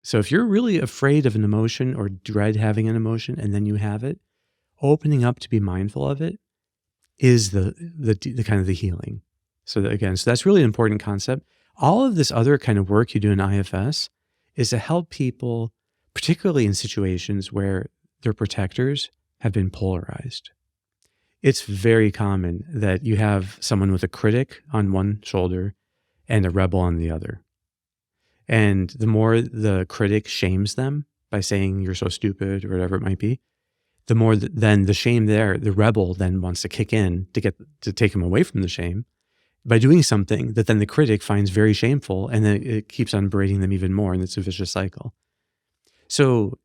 So if you're really afraid of an emotion or dread having an emotion and then you have it, opening up to be mindful of it is the kind of the healing. So that's really an important concept. All of this other kind of work you do in IFS is to help people, particularly in situations where their protectors have been polarized. It's very common that you have someone with a critic on one shoulder and a rebel on the other. And the more the critic shames them by saying you're so stupid or whatever it might be, the more then the shame there, the rebel then wants to kick in to take him away from the shame by doing something that then the critic finds very shameful, and then it keeps on berating them even more, and it's a vicious cycle. So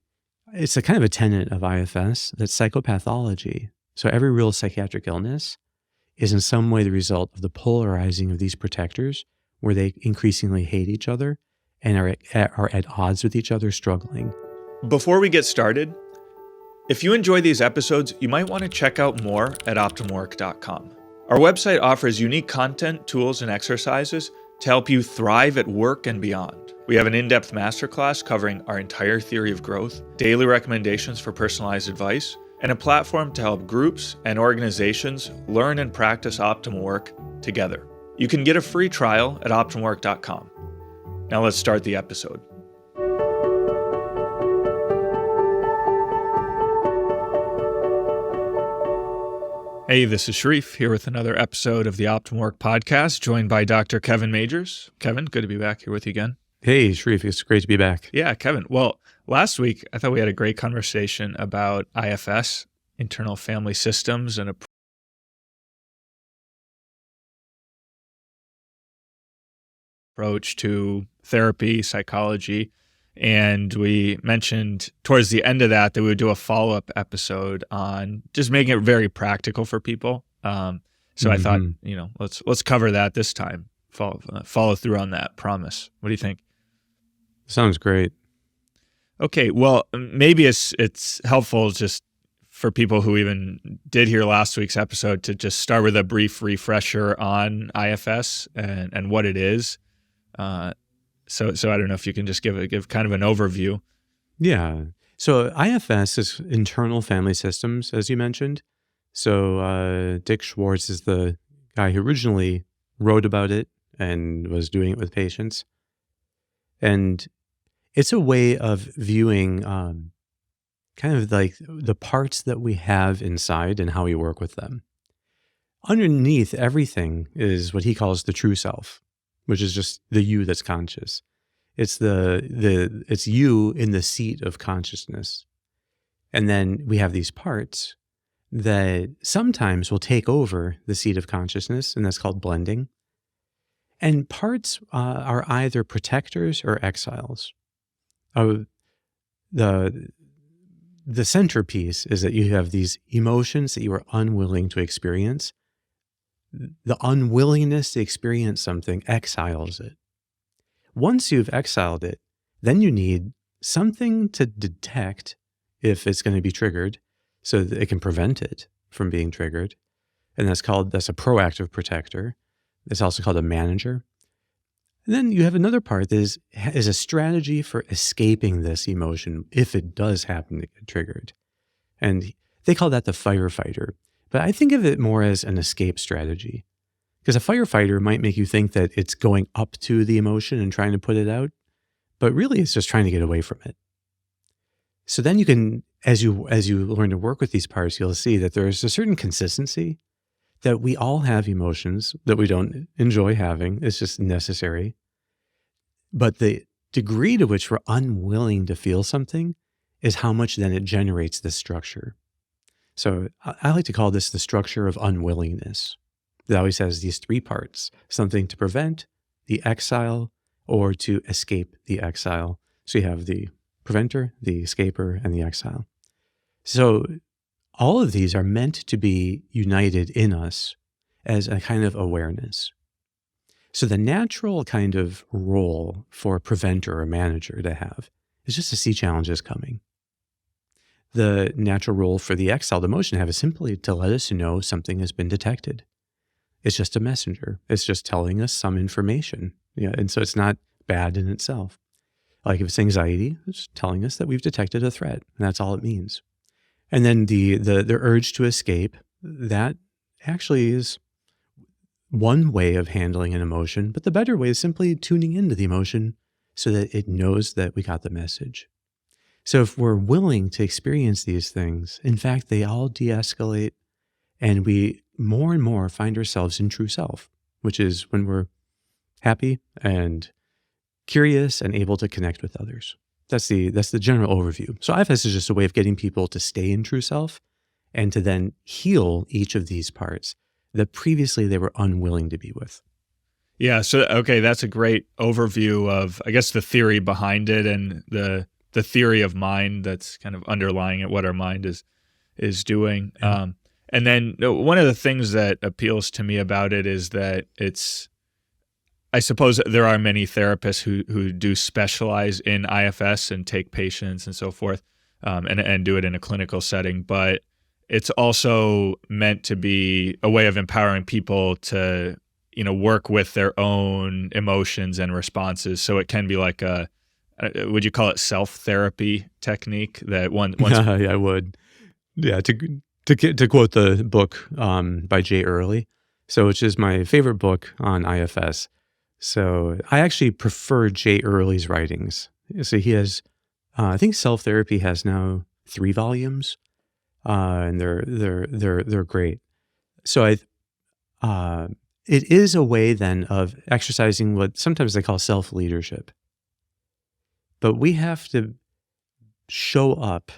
it's a kind of a tenet of IFS that psychopathology, so every real psychiatric illness, is in some way the result of the polarizing of these protectors, where they increasingly hate each other and are at odds with each other, struggling. Before we get started, if you enjoy these episodes, you might want to check out more at OptimalWork.com. Our website offers unique content, tools, and exercises to help you thrive at work and beyond. We have an in-depth masterclass covering our entire theory of growth, daily recommendations for personalized advice, and a platform to help groups and organizations learn and practice optimal work together. You can get a free trial at OptimalWork.com. Now let's start the episode. Hey, this is Sharif here with another episode of the Optimal Work podcast, joined by Dr. Kevin Majeres. Kevin, good to be back here with you again. Hey, Sharif, it's great to be back. Yeah, Kevin. Well, last week, I thought we had a great conversation about IFS, internal family systems, and approach to therapy, psychology. And we mentioned towards the end of that we would do a follow-up episode on just making it very practical for people. I thought, let's cover that this time. Follow through on that promise. What do you think? Sounds great. Okay, well, maybe it's helpful just for people who even did hear last week's episode to just start with a brief refresher on IFS and what it is. So I don't know if you can just give kind of an overview. Yeah. So IFS is internal family systems, as you mentioned. So Dick Schwartz is the guy who originally wrote about it and was doing it with patients. And it's a way of viewing kind of like the parts that we have inside and how we work with them. Underneath everything is what he calls the true self, which is just the you that's conscious. It's it's you in the seat of consciousness. And then we have these parts that sometimes will take over the seat of consciousness, and that's called blending. And parts are either protectors or exiles. The centerpiece is that you have these emotions that you are unwilling to experience. The unwillingness to experience something exiles it. Once you've exiled it, then you need something to detect if it's going to be triggered so that it can prevent it from being triggered. And that's a proactive protector. It's also called a manager. And then you have another part that is a strategy for escaping this emotion if it does happen to get triggered. And they call that the firefighter. But I think of it more as an escape strategy, because a firefighter might make you think that it's going up to the emotion and trying to put it out, but really it's just trying to get away from it. So then you can, as you learn to work with these parts, you'll see that there's a certain consistency, that we all have emotions that we don't enjoy having. It's just necessary. But the degree to which we're unwilling to feel something is how much then it generates this structure. So I like to call this the structure of unwillingness. It always has these three parts: something to prevent, the exile, or to escape the exile. So you have the preventer, the escaper, and the exile. So all of these are meant to be united in us as a kind of awareness. So the natural kind of role for a preventer or manager to have is just to see challenges coming. The natural role for the exiled emotion to have is simply to let us know something has been detected. It's just a messenger. It's just telling us some information. Yeah, and so it's not bad in itself. Like if it's anxiety, it's telling us that we've detected a threat, and that's all it means. And then the urge to escape, that actually is one way of handling an emotion, but the better way is simply tuning into the emotion so that it knows that we got the message. So if we're willing to experience these things, in fact, they all de-escalate, and we more and more find ourselves in true self, which is when we're happy and curious and able to connect with others. That's the general overview. So IFS is just a way of getting people to stay in true self and to then heal each of these parts that previously they were unwilling to be with. Yeah. So, okay, that's a great overview of, I guess, the theory behind it and the theory of mind that's kind of underlying it, what our mind is doing. Yeah. And then one of the things that appeals to me about it is that I suppose there are many therapists who do specialize in IFS and take patients and so forth, and do it in a clinical setting. But it's also meant to be a way of empowering people to, work with their own emotions and responses. So it can be like would you call it self-therapy technique that once? Yeah, I would. Yeah, to quote the book by Jay Earley, so which is my favorite book on IFS. So I actually prefer Jay Earley's writings. So he has, I think Self Therapy has now 3 volumes, and they're great. So it is a way then of exercising what sometimes they call self leadership, but we have to show up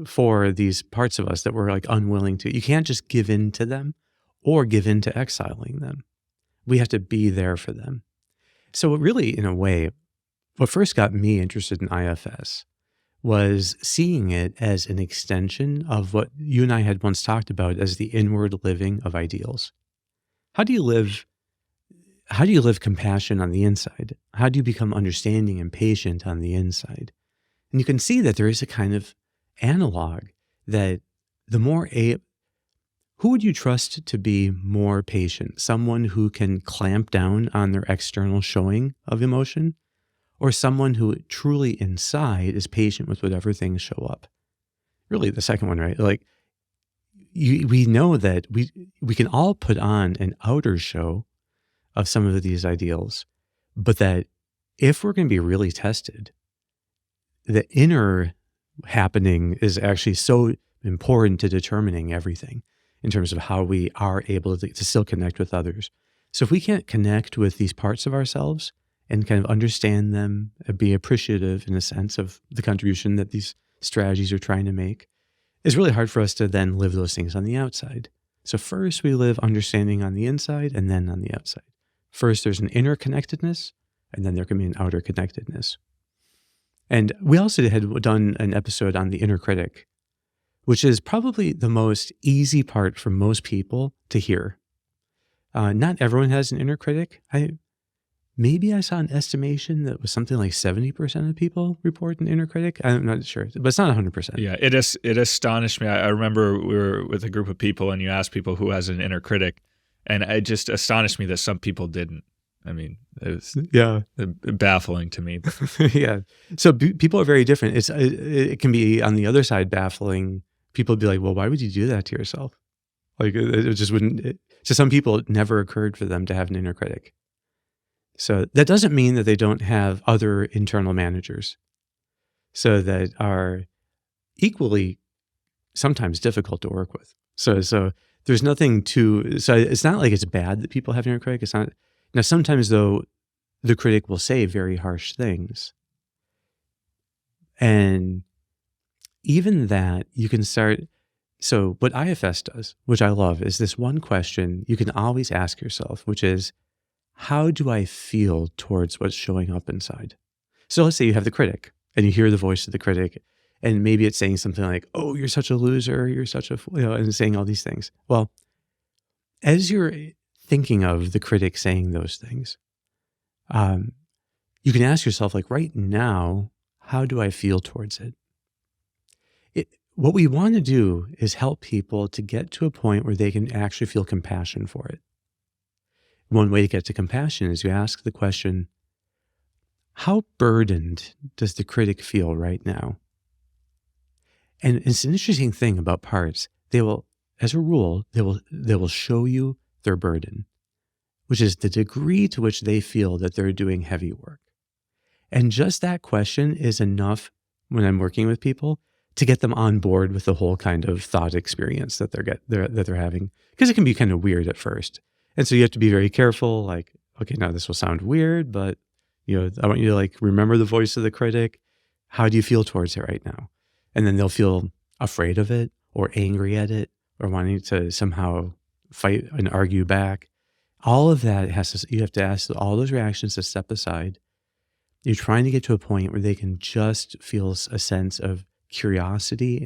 for these parts of us that we're like unwilling to. You can't just give in to them or give in to exiling them. We have to be there for them. So really, in a way, what first got me interested in IFS was seeing it as an extension of what you and I had once talked about as the inward living of ideals. How do you live compassion on the inside? How do you become understanding and patient on the inside? And you can see that there is a kind of analog that who would you trust to be more patient? Someone who can clamp down on their external showing of emotion, or someone who truly inside is patient with whatever things show up? Really the second one, right? Like we know that we can all put on an outer show of some of these ideals, but that if we're going to be really tested, the inner happening is actually so important to determining everything in terms of how we are able to still connect with others. So if we can't connect with these parts of ourselves and kind of understand them, be appreciative in a sense of the contribution that these strategies are trying to make, it's really hard for us to then live those things on the outside. So first we live understanding on the inside and then on the outside. First there's an inner connectedness, and then there can be an outer connectedness. And we also had done an episode on the inner critic, which is probably the most easy part for most people to hear. Not everyone has an inner critic. Maybe I saw an estimation that was something like 70% of people report an inner critic. I'm not sure, but it's not 100%. Yeah, it astonished me. I remember we were with a group of people and you asked people who has an inner critic, and it just astonished me that some people didn't. I mean, it was baffling to me. Yeah. So people are very different. It can be on the other side baffling. People would be like, well, why would you do that to yourself? Like it just wouldn't. To some people, it never occurred for them to have an inner critic. So that doesn't mean that they don't have other internal managers, so that are equally sometimes difficult to work with. So there's nothing to. So it's not like it's bad that people have an inner critic. It's not. Now sometimes though, the critic will say very harsh things, and even that you can start. So what IFS does, which I love, is this one question you can always ask yourself, which is, how do I feel towards what's showing up inside? So let's say you have the critic and you hear the voice of the critic, and maybe it's saying something like, oh, you're such a loser, you're such a, and saying all these things. Well, as you're thinking of the critic saying those things, you can ask yourself, like, right now, how do I feel towards it? What we want to do is help people to get to a point where they can actually feel compassion for it. One way to get to compassion is you ask the question, how burdened does the critic feel right now? And it's an interesting thing about parts. They will, as a rule, they will show you their burden, which is the degree to which they feel that they're doing heavy work. And just that question is enough when I'm working with people to get them on board with the whole kind of thought experience that they're having, because it can be kind of weird at first. And so you have to be very careful. Like, okay, now this will sound weird, but I want you to like remember the voice of the critic. How do you feel towards it right now? And then they'll feel afraid of it or angry at it or wanting to somehow fight and argue back. All of that you have to ask all those reactions to step aside. You're trying to get to a point where they can just feel a sense of curiosity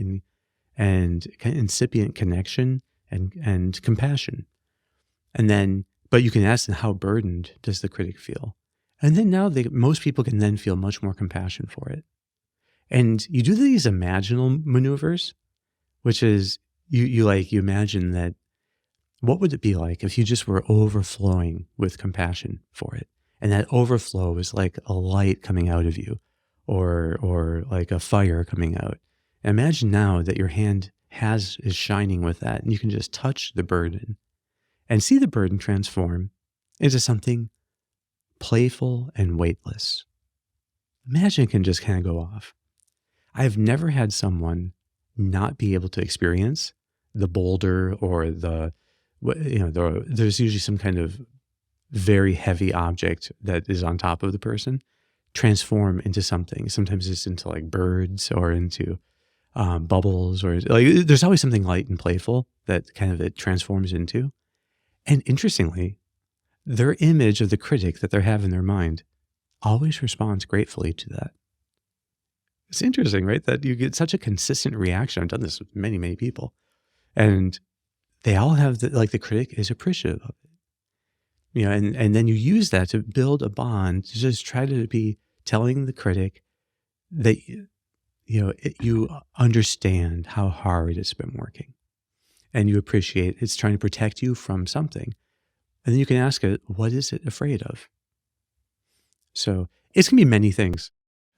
and kind of incipient connection and compassion. And then, but you can ask them, how burdened does the critic feel? And then most people can then feel much more compassion for it. And you do these imaginal maneuvers, which is you imagine that, what would it be like if you just were overflowing with compassion for it? And that overflow is like a light coming out of you or like a fire coming out. Imagine now that your hand is shining with that, and you can just touch the burden and see the burden transform into something playful and weightless. Imagine it can just kind of go off. I've never had someone not be able to experience the boulder or there's usually some kind of very heavy object that is on top of the person transform into something. Sometimes it's into like birds or into bubbles, or like there's always something light and playful that kind of it transforms into. And interestingly, their image of the critic that they have in their mind always responds gratefully to that. It's interesting, right? That you get such a consistent reaction. I've done this with many, many people. And they all have the critic is appreciative of it. And then you use that to build a bond, to just try to be telling the critic that, you understand how hard it's been working. And you appreciate it's trying to protect you from something. And then you can ask it, what is it afraid of? So it's going to be many things.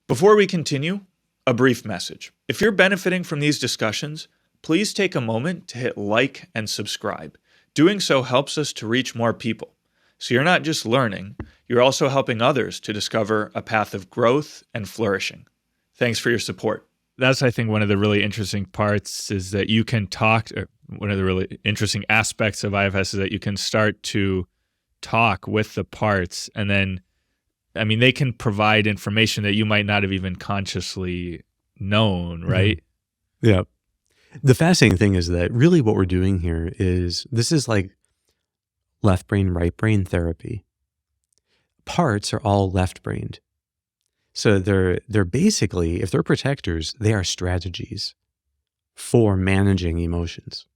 Before we continue, a brief message. If you're benefiting from these discussions, please take a moment to hit like and subscribe. Doing so helps us to reach more people. So you're not just learning, you're also helping others to discover a path of growth and flourishing. Thanks for your support. That's, I think, one of the really interesting parts is that you can one of the really interesting aspects of IFS is that you can start to talk with the parts, and then, they can provide information that you might not have even consciously known, right? Mm-hmm. Yeah. The fascinating thing is that really what we're doing here this is like left brain, right brain therapy. Parts are all left-brained. So they're basically, if they're protectors, they are strategies for managing emotions.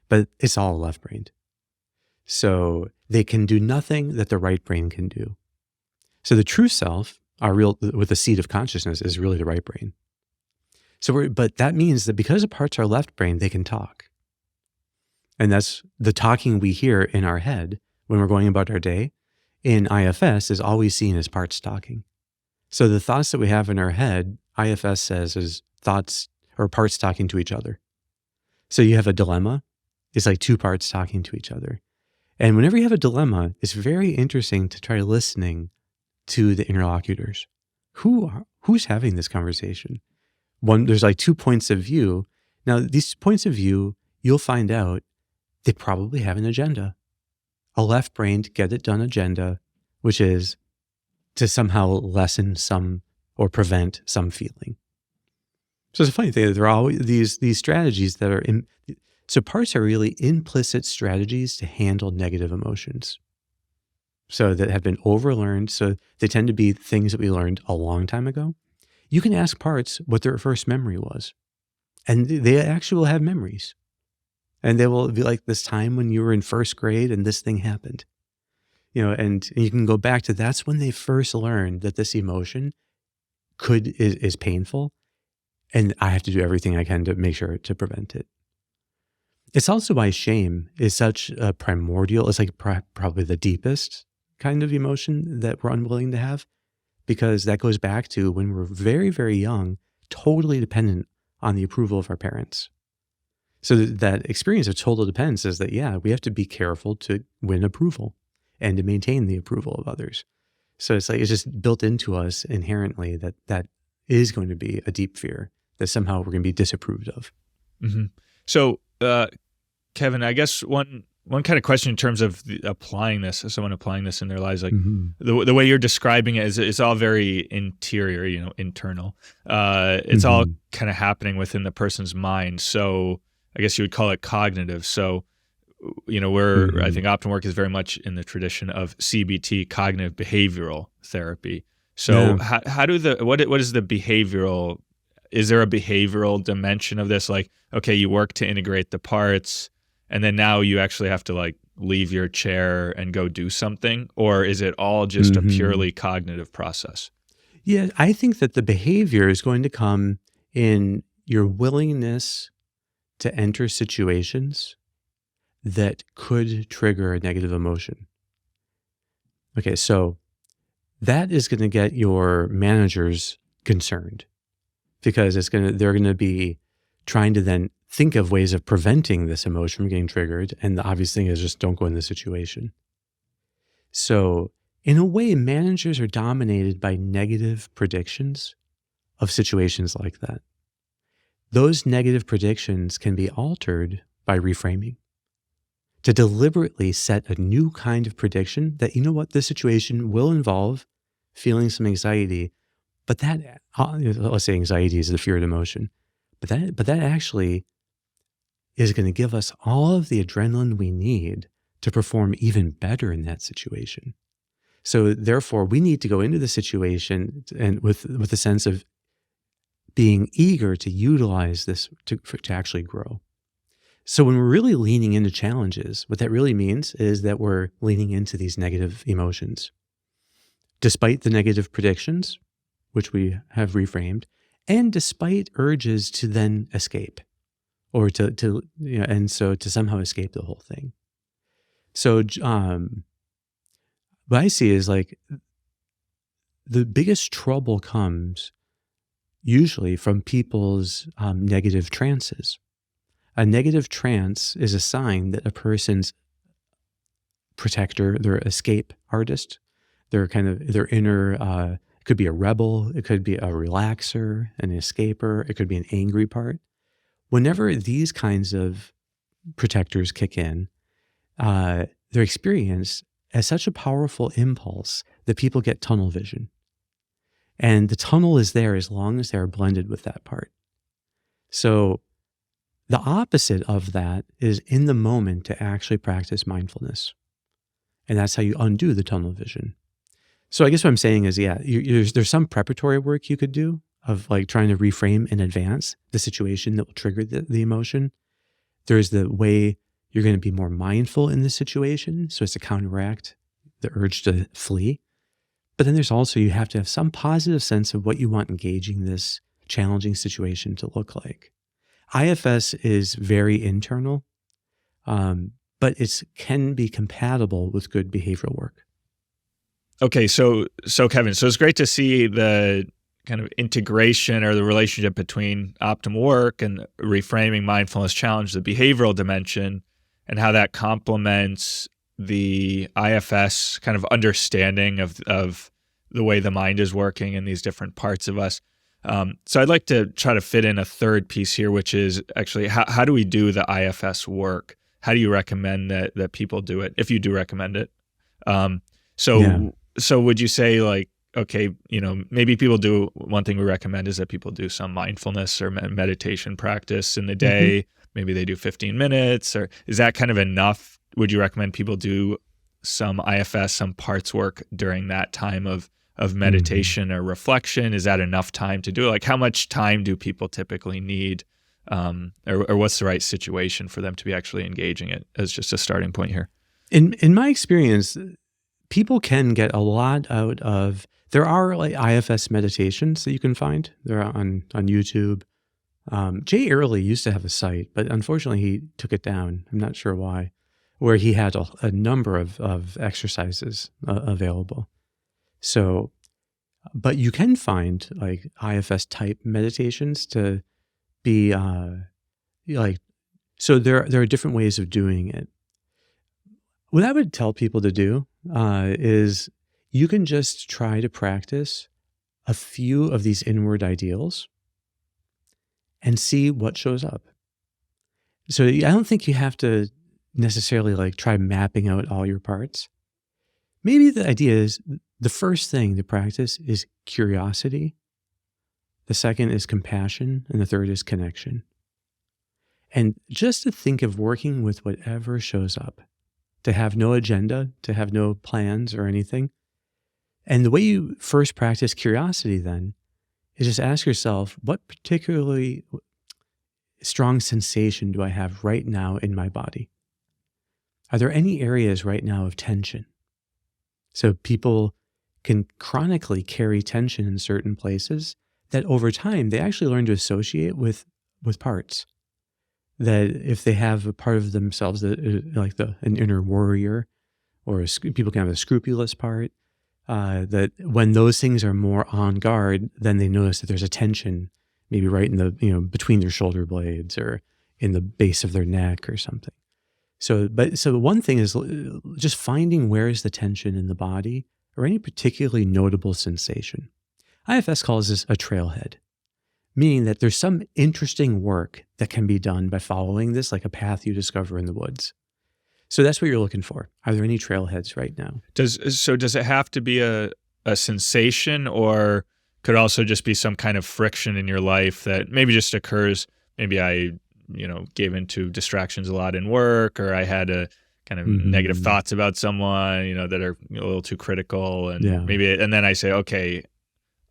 But it's all left-brained. So they can do nothing that the right brain can do. So the true self, with the seat of consciousness, is really the right brain. But that means that because the parts are left brain, they can talk. And that's the talking we hear in our head when we're going about our day. In IFS is always seen as parts talking. So the thoughts that we have in our head, IFS says is thoughts or parts talking to each other. So you have a dilemma. It's like two parts talking to each other. And whenever you have a dilemma, it's very interesting to try listening to the interlocutors. Who's having this conversation? There's like 2 points of view. Now, these points of view, you'll find out they probably have an agenda. A left-brained get it done agenda, which is to somehow lessen some or prevent some feeling. So it's a funny thing that there are always these strategies that are so parts are really implicit strategies to handle negative emotions. So that have been overlearned. So they tend to be things that we learned a long time ago. You can ask parts what their first memory was, and they actually will have memories. And they will be like, this time when you were in first grade and this thing happened. And you can go back to that's when they first learned that this emotion is painful, and I have to do everything I can to make sure to prevent it. It's also why shame is such a primordial, it's like probably the deepest kind of emotion that we're unwilling to have, because that goes back to when we're very, very young, totally dependent on the approval of our parents. So that experience of total dependence is that, yeah, we have to be careful to win approval and to maintain the approval of others. So it's like, it's just built into us inherently that that is going to be a deep fear that somehow we're going to be disapproved of. Mm-hmm. So, Kevin, I guess one kind of question in terms of applying this, someone applying this in their lives, like the way you're describing it is it's all very interior, internal. It's all kind of happening within the person's mind. So I guess you would call it cognitive. So, I think OptimalWork is very much in the tradition of CBT, cognitive behavioral therapy. So how do what is the behavioral, is there a behavioral dimension of this? Like, okay, you work to integrate the parts, and then now you actually have to like leave your chair and go do something? Or is it all just a purely cognitive process? Yeah, I think that the behavior is going to come in your willingness to enter situations that could trigger a negative emotion. Okay, so that is going to get your managers concerned because they're going to be trying to then think of ways of preventing this emotion from getting triggered. And the obvious thing is just don't go in the situation. So in a way, managers are dominated by negative predictions of situations like that. Those negative predictions can be altered by reframing to deliberately set a new kind of prediction that, this situation will involve feeling some anxiety, but that, let's say anxiety is the feared emotion, but that actually is going to give us all of the adrenaline we need to perform even better in that situation. So therefore, we need to go into the situation and with a sense of being eager to utilize this to actually grow. So when we're really leaning into challenges, what that really means is that we're leaning into these negative emotions, despite the negative predictions, which we have reframed, and despite urges to then escape or and so to somehow escape the whole thing. So what I see is like the biggest trouble comes usually from people's negative trances. A negative trance is a sign that a person's protector, their escape artist, their inner, it could be a rebel, it could be a relaxer, an escaper, it could be an angry part. Whenever these kinds of protectors kick in, they're experienced as such a powerful impulse that people get tunnel vision. And the tunnel is there as long as they're blended with that part. So the opposite of that is in the moment to actually practice mindfulness. And that's how you undo the tunnel vision. So I guess what I'm saying is, there's some preparatory work you could do of like trying to reframe in advance the situation that will trigger the emotion. There's the way you're going to be more mindful in the situation so as to counteract the urge to flee. But then there's also, you have to have some positive sense of what you want engaging this challenging situation to look like. IFS is very internal, but it can be compatible with good behavioral work. Okay, so Kevin, so it's great to see the kind of integration or the relationship between OptimalWork and reframing mindfulness challenge, the behavioral dimension, and how that complements the IFS kind of understanding of the way the mind is working in these different parts of us. So I'd like to try to fit in a third piece here, which is actually how do we do the IFS work? How do you recommend that people do it, if you do recommend it? So would you say like, okay, maybe people do, one thing we recommend is that people do some mindfulness or meditation practice in the day. Maybe they do 15 minutes, or is that kind of enough? Would you recommend people do some IFS, some parts work during that time of meditation or reflection? Is that enough time to do it? Like, how much time do people typically need, or what's the right situation for them to be actually engaging it as just a starting point here? In my experience, people can get a lot out of, there are like IFS meditations that you can find. They're on YouTube. Jay Earley used to have a site, but unfortunately he took it down. I'm not sure why, where he had a number of exercises available. So But you can find like IFS type meditations to be like, so there are different ways of doing it. What I would tell people to do is you can just try to practice a few of these inward ideals and see what shows up. So I don't think you have to necessarily like try mapping out all your parts. Maybe the idea is the first thing to practice is curiosity. The second is compassion. And the third is connection. And just to think of working with whatever shows up, to have no agenda, to have no plans or anything. And the way you first practice curiosity then is just ask yourself, what particularly strong sensation do I have right now in my body? Are there any areas right now of tension? So people can chronically carry tension in certain places that over time they actually learn to associate with parts. That if they have a part of themselves that like an inner warrior, or people can have a scrupulous part, that when those things are more on guard, then they notice that there's a tension, maybe right in the, between their shoulder blades or in the base of their neck or something. So one thing is just finding where is the tension in the body or any particularly notable sensation. IFS calls this a trailhead, meaning that there's some interesting work that can be done by following this, like a path you discover in the woods. So that's what you're looking for. Are there any trailheads right now? Does it have to be a sensation, or could also just be some kind of friction in your life that maybe just occurs? Maybe I, gave into distractions a lot in work, or I had a kind of negative thoughts about someone, that are a little too critical, and and then I say, okay,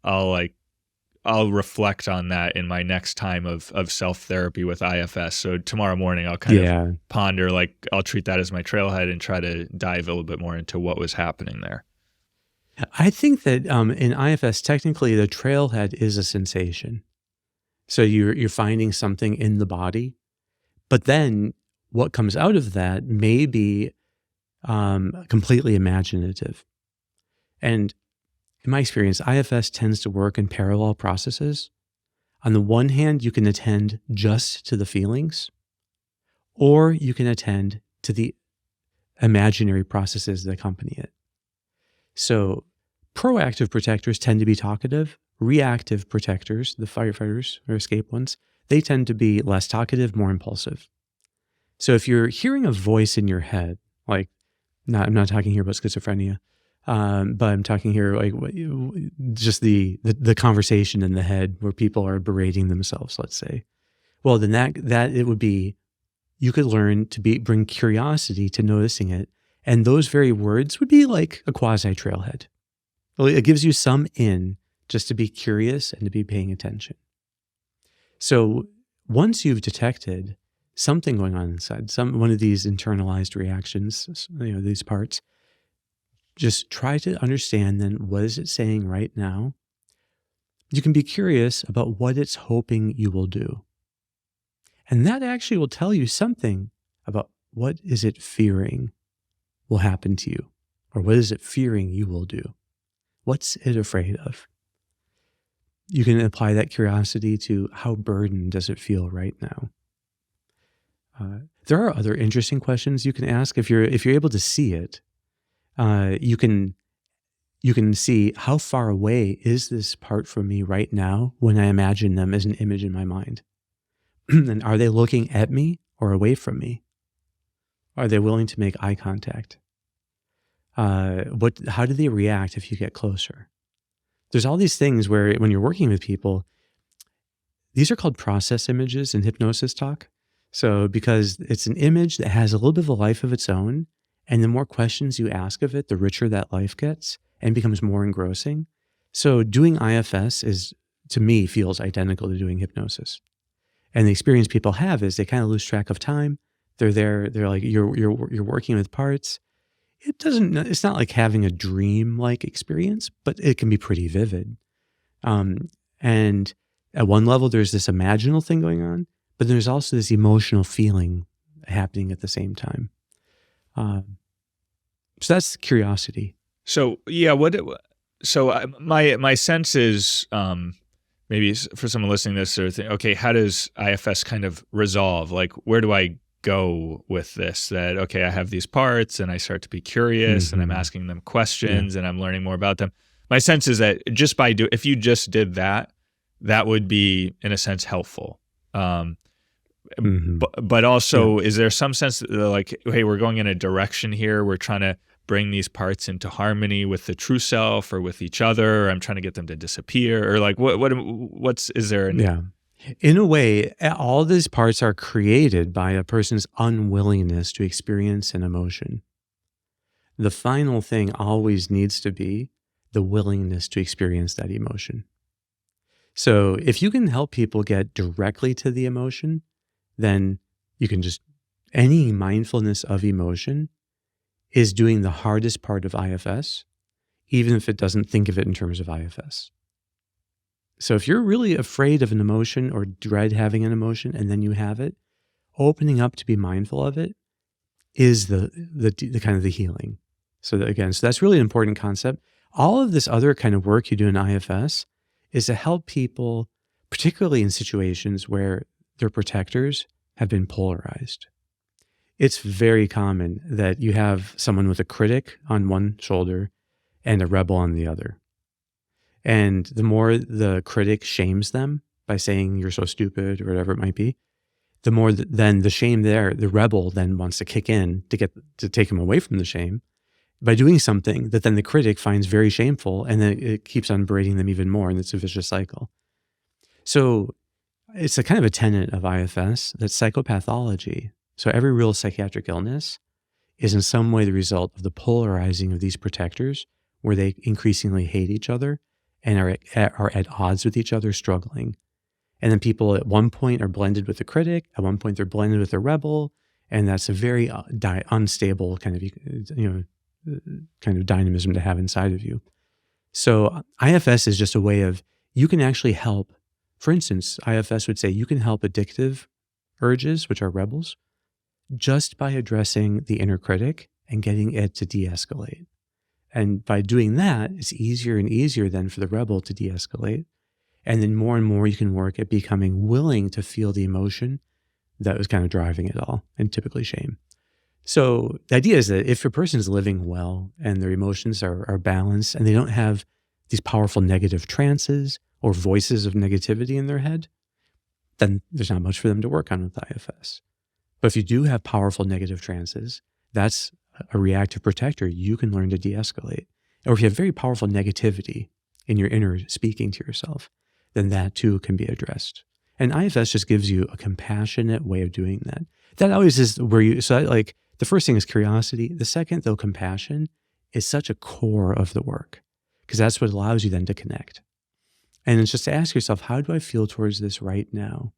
I'll reflect on that in my next time of self-therapy with IFS. So tomorrow morning, I'll kind of ponder, I'll treat that as my trailhead and try to dive a little bit more into what was happening there. I think that in IFS, technically the trailhead is a sensation. So you're finding something in the body, but then what comes out of that may be completely imaginative. And in my experience, IFS tends to work in parallel processes. On the one hand, you can attend just to the feelings, or you can attend to the imaginary processes that accompany it. So proactive protectors tend to be talkative. Reactive protectors, the firefighters or escape ones, they tend to be less talkative, more impulsive. So if you're hearing a voice in your head, I'm not talking here about schizophrenia, but I'm talking here like just the conversation in the head where people are berating themselves, let's say. Well, then that it would be, you could learn to bring curiosity to noticing it, and those very words would be like a quasi trailhead. It gives you some in just to be curious and to be paying attention. So once you've detected something going on inside, one of these internalized reactions, these parts, just try to understand then, what is it saying right now? You can be curious about what it's hoping you will do. And that actually will tell you something about what is it fearing will happen to you, or what is it fearing you will do? What's it afraid of? You can apply that curiosity to how burdened does it feel right now? There are other interesting questions you can ask. If you're able to see it, you can see how far away is this part from me right now when I imagine them as an image in my mind. And are they looking at me or away from me? Are they willing to make eye contact? How do they react if you get closer? There's all these things where when you're working with people, these are called process images in hypnosis talk. So because it's an image that has a little bit of a life of its own, and the more questions you ask of it, the richer that life gets and becomes more engrossing. So doing IFS to me, feels identical to doing hypnosis. And the experience people have is they kind of lose track of time. They're there. They're like, you're working with parts. It's not like having a dream-like experience, but it can be pretty vivid. And at one level, there's this imaginal thing going on, but there's also this emotional feeling happening at the same time. So that's curiosity. So yeah, what So my sense is, maybe for someone listening to this, they're thinking, okay, how does IFS kind of resolve? Like, where do I go with this? That, okay, I have these parts and I start to be curious and I'm Mhm. asking them Yeah. questions and I'm learning more about them. My sense is that if you just did that, that would be, in a sense, helpful. Um, Mhm. but Yeah. also, is there some sense that like, hey, we're going in a direction here. We're trying to bring these parts into harmony with the true self or with each other. Or I'm trying to get them to disappear, or like, is there an, Yeah. In a way, all these parts are created by a person's unwillingness to experience an emotion. The final thing always needs to be the willingness to experience that emotion. So if you can help people get directly to the emotion, then you can just, any mindfulness of emotion is doing the hardest part of IFS, even if it doesn't think of it in terms of IFS. So if you're really afraid of an emotion or dread having an emotion and then you have it, opening up to be mindful of it is the kind of the healing. So that, again, so that's really an important concept. All of this other kind of work you do in IFS is to help people, particularly in situations where their protectors have been polarized. It's very common that you have someone with a critic on one shoulder and a rebel on the other. And the more the critic shames them by saying you're so stupid or whatever it might be, the more then the shame there, the rebel then wants to kick in to take him away from the shame by doing something that then the critic finds very shameful, and then it keeps on berating them even more, and it's a vicious cycle. So it's a kind of a tenet of IFS that psychopathology, so every real psychiatric illness, is in some way the result of the polarizing of these protectors, where they increasingly hate each other and are at odds with each other, struggling. And then people at one point are blended with the critic, at one point they're blended with the rebel, and that's a very unstable kind of, kind of dynamism to have inside of you. So IFS is just a way of, you can actually help. For instance, IFS would say you can help addictive urges, which are rebels, just by addressing the inner critic and getting it to de-escalate. And by doing that, it's easier and easier then for the rebel to de-escalate. And then more and more you can work at becoming willing to feel the emotion that was kind of driving it all, and typically shame. So the idea is that if a person is living well and their emotions are balanced and they don't have these powerful negative trances or voices of negativity in their head, then there's not much for them to work on with IFS. But if you do have powerful negative trances, that's a reactive protector you can learn to de-escalate. Or if you have very powerful negativity in your inner speaking to yourself, then that too can be addressed. And IFS just gives you a compassionate way of doing that. That always is where you, so like the first thing is curiosity. The second, though, compassion is such a core of the work, because that's what allows you then to connect. And it's just to ask yourself, how do I feel towards this right now?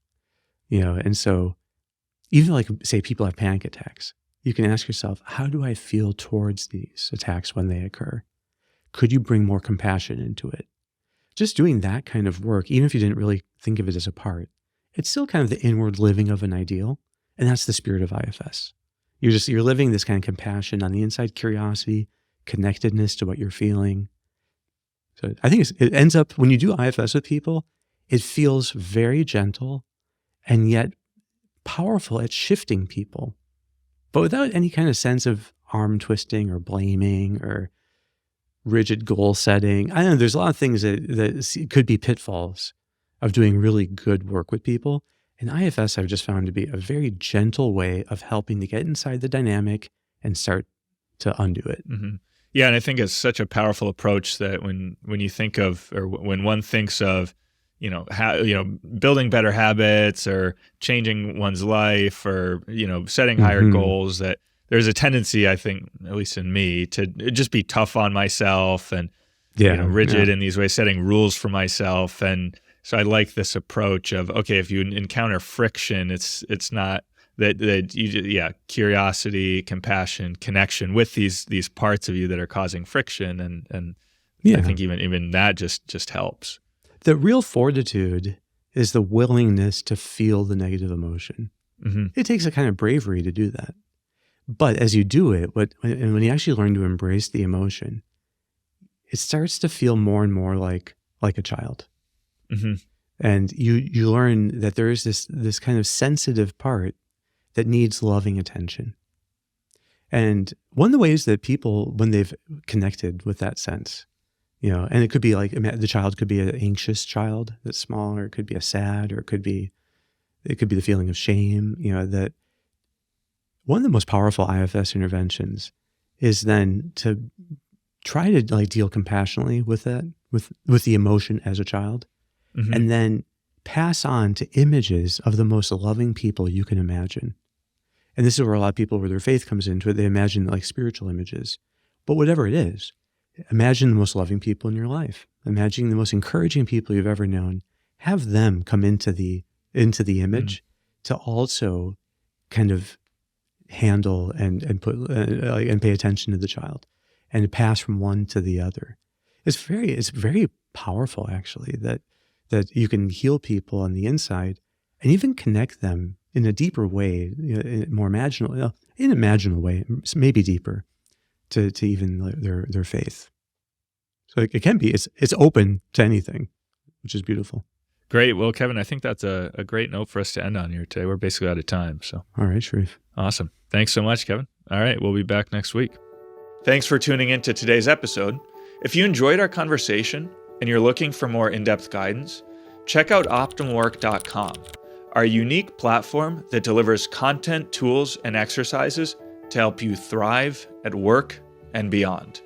And so even like, say, people have panic attacks, you can ask yourself, how do I feel towards these attacks when they occur? Could you bring more compassion into it? Just doing that kind of work, even if you didn't really think of it as a part, it's still kind of the inward living of an ideal. And that's the spirit of IFS. You're living this kind of compassion on the inside, curiosity, connectedness to what you're feeling. So I think it ends up, when you do IFS with people, it feels very gentle and yet powerful at shifting people, but without any kind of sense of arm twisting or blaming or rigid goal setting. I don't know, there's a lot of things that could be pitfalls of doing really good work with people. And IFS I've just found to be a very gentle way of helping to get inside the dynamic and start to undo it. Mm-hmm. Yeah, and I think it's such a powerful approach that when you think of, or when one thinks of, building better habits or changing one's life, or setting higher Mm-hmm. goals, that there's a tendency, I think, at least in me, to just be tough on myself and Yeah. rigid Yeah. in these ways, setting rules for myself. And so I like this approach of, okay, if you encounter friction, it's not that you curiosity, compassion, connection with these parts of you that are causing friction, and I Yeah. think even that just helps. The real fortitude is the willingness to feel the negative emotion. Mm-hmm. It takes a kind of bravery to do that. But as you do it, when you actually learn to embrace the emotion, it starts to feel more and more like a child. Mm-hmm. And you learn that there is this kind of sensitive part that needs loving attention. And one of the ways that people, when they've connected with that sense, and it could be like the child could be an anxious child that's small, or it could be a sad, or it could be the feeling of shame, that one of the most powerful IFS interventions is then to try to like deal compassionately with that, with the emotion as a child, Mm-hmm. and then pass on to images of the most loving people you can imagine. And this is where a lot of people, where their faith comes into it, they imagine like spiritual images. But whatever it is, imagine the most loving people in your life. Imagine the most encouraging people you've ever known. Have them come into the image to also kind of handle and put and pay attention to the child, and to pass from one to the other. It's very powerful, actually, that you can heal people on the inside and even connect them in a deeper way, in a more imaginal way, maybe deeper, to even their faith. So it can be, it's open to anything, which is beautiful. Great. Well, Kevin, I think that's a great note for us to end on here today. We're basically out of time. So, all right, Sharif. Awesome. Thanks so much, Kevin. All right. We'll be back next week. Thanks for tuning in to today's episode. If you enjoyed our conversation and you're looking for more in-depth guidance, check out OptimalWork.com, our unique platform that delivers content, tools, and exercises to help you thrive at work and beyond.